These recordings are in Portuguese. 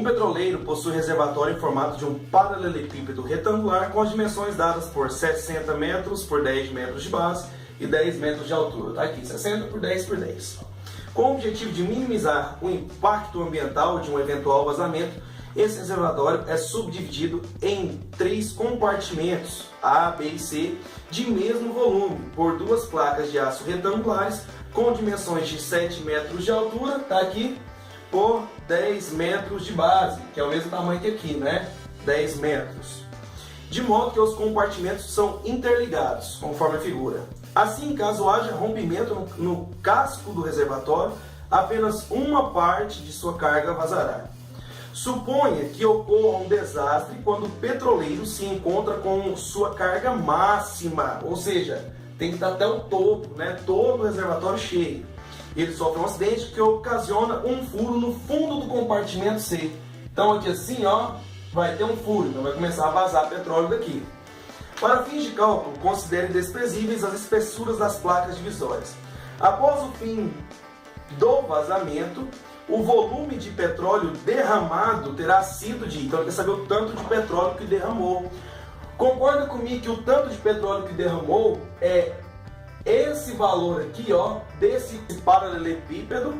petroleiro possui reservatório em formato de um paralelepípedo retangular com as dimensões dadas por 60 metros por 10 metros de base e 10 metros de altura. Está aqui, 60 por 10 por 10. Com o objetivo de minimizar o impacto ambiental de um eventual vazamento, esse reservatório é subdividido em 3 compartimentos, A, B e C, de mesmo volume, por 2 placas de aço retangulares com dimensões de 7 metros de altura, está aqui, por 10 metros de base, que é o mesmo tamanho que aqui, né? 10 metros. De modo que os compartimentos são interligados, conforme a figura. Assim, caso haja rompimento no casco do reservatório, apenas uma parte de sua carga vazará. Suponha que ocorra um desastre quando o petroleiro se encontra com sua carga máxima, ou seja, tem que estar até o topo, né? Todo o reservatório cheio. Ele sofre um acidente que ocasiona um furo no fundo do compartimento C. Então aqui assim, ó, vai ter um furo, então vai começar a vazar petróleo daqui. Para fins de cálculo, considere desprezíveis as espessuras das placas divisórias. Após o fim do vazamento, o volume de petróleo derramado terá sido de... Então, ele quer saber o tanto de petróleo que derramou. Concorda comigo que o tanto de petróleo que derramou é esse valor aqui, ó, desse paralelepípedo,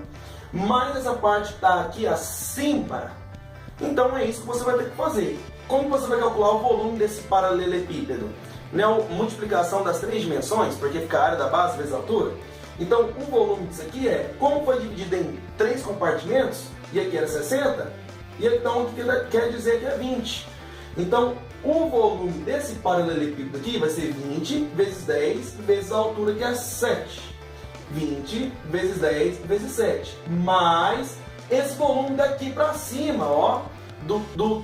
mais essa parte que está aqui acima. Então, é isso que você vai ter que fazer. Como você vai calcular o volume desse paralelepípedo? Não, multiplicação das 3 dimensões, porque fica a área da base vezes a altura. Então, o volume disso aqui é, como foi dividido em 3 compartimentos, e aqui era 60, e então o que quer dizer que é 20. Então, o volume desse paralelepípedo aqui vai ser 20 vezes 10 vezes a altura, que é 7. 20 vezes 10 vezes 7. Mais esse volume daqui para cima, ó, do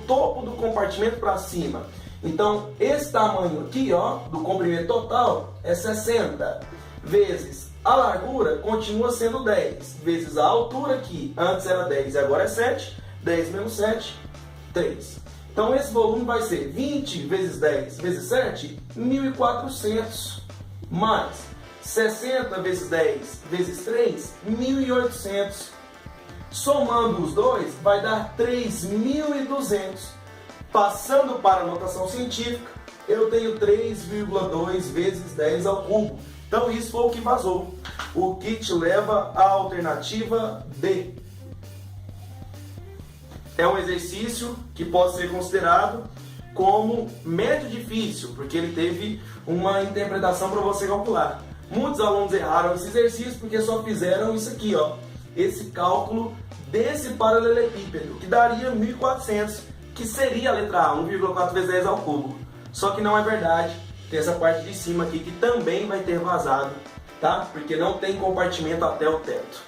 topo do compartimento para cima. Então, esse tamanho aqui, ó, do comprimento total é 60 vezes a largura continua sendo 10, vezes a altura aqui, antes era 10 e agora é 7, 10 menos 7, 3. Então esse volume vai ser 20 vezes 10 vezes 7, 1.400, mais 60 vezes 10 vezes 3, 1.800. Somando os dois, vai dar 3.200. Passando para a notação científica, eu tenho 3,2 vezes 10 ao cubo. Então isso foi o que vazou, o que te leva à alternativa D. É um exercício que pode ser considerado como médio difícil, porque ele teve uma interpretação para você calcular. Muitos alunos erraram esse exercício porque só fizeram isso aqui, ó, esse cálculo desse paralelepípedo, que daria 1.400, que seria a letra A, 1,4 vezes 10 ao cubo. Só que não é verdade. Tem essa parte de cima aqui que também vai ter vazado, tá? Porque não tem compartimento até o teto.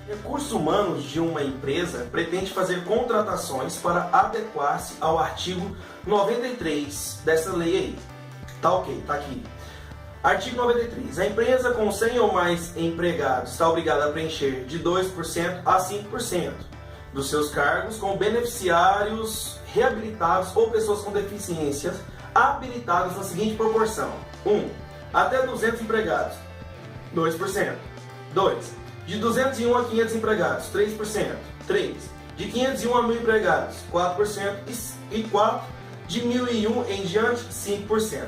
Recursos humanos de uma empresa pretende fazer contratações para adequar-se ao artigo 93 dessa lei aí. Tá ok, tá aqui. Artigo 93. A empresa com 100 ou mais empregados está obrigada a preencher de 2% a 5% dos seus cargos com beneficiários reabilitados ou pessoas com deficiências habilitados na seguinte proporção: 1. Até 200 empregados, 2%. 2. De 201 a 500 empregados, 3%. 3. De 501 a 1.000 empregados, 4%. E 4. De 1.001 em diante, 5%.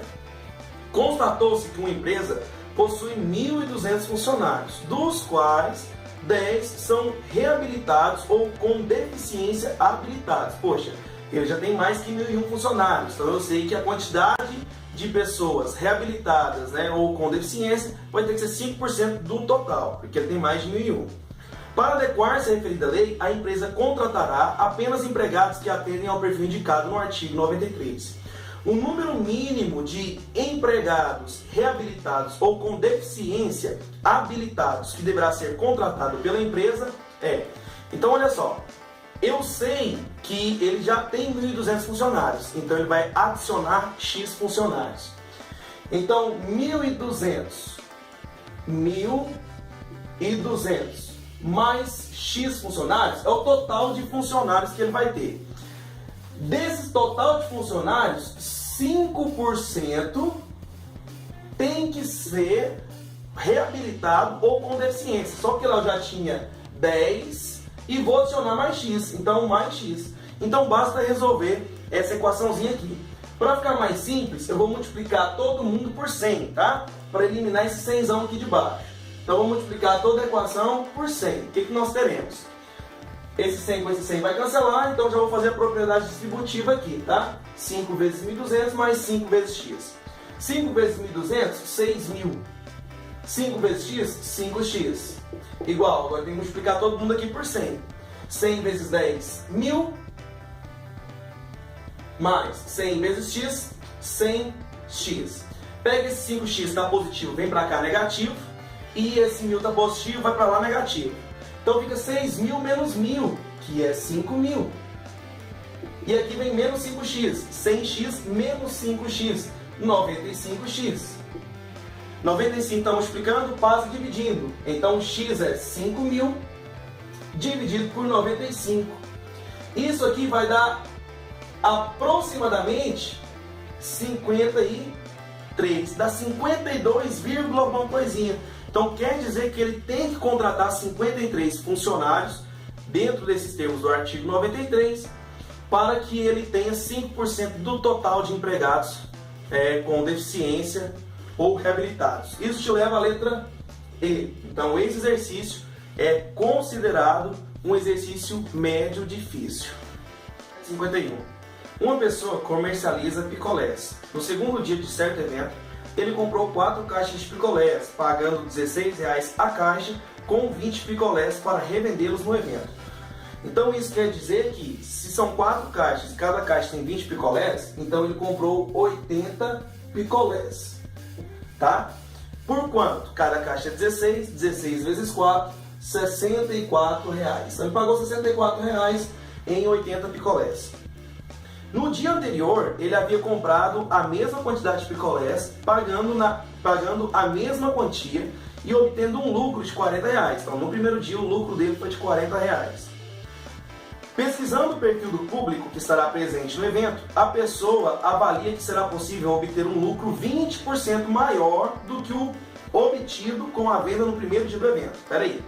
Constatou-se que uma empresa possui 1.200 funcionários, dos quais 10 são reabilitados ou com deficiência habilitados. Poxa, ele já tem mais que 1.001 funcionários, então eu sei que a quantidade de pessoas reabilitadas, né, ou com deficiência vai ter que ser 5% do total, porque ele tem mais de 1.001. Para adequar-se à referida lei, a empresa contratará apenas empregados que atendem ao perfil indicado no artigo 93. O número mínimo de empregados reabilitados ou com deficiência habilitados que deverá ser contratado pela empresa é... Então, olha só. Eu sei que ele já tem 1.200 funcionários, então ele vai adicionar X funcionários. Então, 1.200 mais X funcionários é o total de funcionários que ele vai ter. Desse total de funcionários, 5% tem que ser reabilitado ou com deficiência. Só que lá eu já tinha 10 e vou adicionar mais X, então mais X. Então basta resolver essa equaçãozinha aqui. Para ficar mais simples, eu vou multiplicar todo mundo por 100, tá? Para eliminar esse 100zão aqui de baixo. Então vou multiplicar toda a equação por 100. O que nós teremos? Esse 100 com esse 100 vai cancelar, então já vou fazer a propriedade distributiva aqui, tá? 5 vezes 1.200 mais 5 vezes x. 5 vezes 1.200, 6.000. 5 vezes x, 5x. Igual, agora tem que multiplicar todo mundo aqui por 100. 100 vezes 10, 1.000. Mais 100 vezes x, 100x. Pega esse 5x, está positivo, vem para cá negativo. E esse 1.000 está positivo, vai para lá negativo. Então fica 6.000 menos 1.000, que é 5.000. E aqui vem menos 5x. 100x menos 5x, 95x. 95 está multiplicando, passa dividindo. Então x é 5.000 dividido por 95. Isso aqui vai dar aproximadamente 53. Dá 52, alguma coisinha. Então quer dizer que ele tem que contratar 53 funcionários dentro desses termos do artigo 93 para que ele tenha 5% do total de empregados com deficiência ou reabilitados. Isso te leva à letra E. Então esse exercício é considerado um exercício médio difícil. 51. Uma pessoa comercializa picolés. No segundo dia de certo evento, ele comprou 4 caixas de picolés, pagando R$16 a caixa, com 20 picolés para revendê-los no evento. Então isso quer dizer que, se são 4 caixas e cada caixa tem 20 picolés, então ele comprou 80 picolés. Tá? Por quanto? Cada caixa é 16, 16 vezes 4, R$64. Então ele pagou R$64 em 80 picolés. No dia anterior, ele havia comprado a mesma quantidade de picolés, pagando a mesma quantia e obtendo um lucro de R$40. Então, no primeiro dia, o lucro dele foi de R$40. Pesquisando o perfil do público que estará presente no evento, a pessoa avalia que será possível obter um lucro 20% maior do que o obtido com a venda no primeiro dia do evento. Espera aí.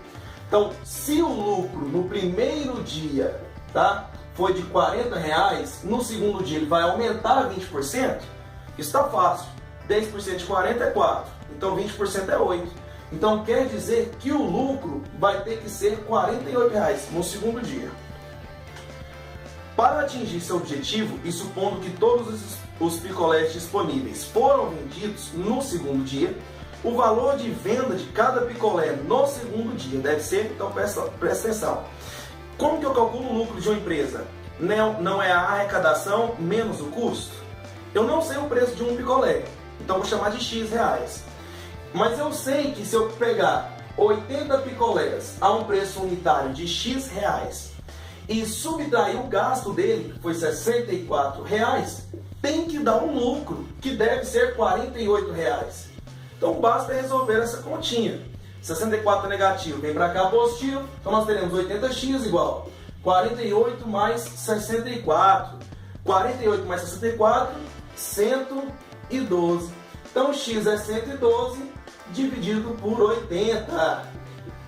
Então, se o lucro no primeiro dia, tá, foi de R$40, no segundo dia ele vai aumentar 20%, isso está fácil. 10% de 40 é 4, então 20% é 8. Então quer dizer que o lucro vai ter que ser R$48 no segundo dia. Para atingir seu objetivo, e supondo que todos os picolés disponíveis foram vendidos no segundo dia, o valor de venda de cada picolé no segundo dia deve ser, então presta atenção. Como que eu calculo o lucro de uma empresa? Não é a arrecadação menos o custo? Eu não sei o preço de um picolé, então vou chamar de X reais. Mas eu sei que se eu pegar 80 picolés a um preço unitário de X reais e subtrair o gasto dele, que foi R$64, tem que dar um lucro, que deve ser R$48. Então basta resolver essa continha. 64 negativo, vem para cá positivo, então nós teremos 80x igual 48 mais 64. 48 mais 64, 112. Então x é 112 dividido por 80.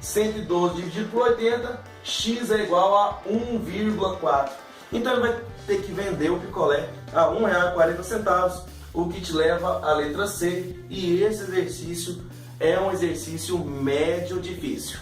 112 dividido por 80, x é igual a 1,4. Então ele vai ter que vender o picolé a R$1,40, o que te leva à letra C. E esse exercício é um exercício médio difícil.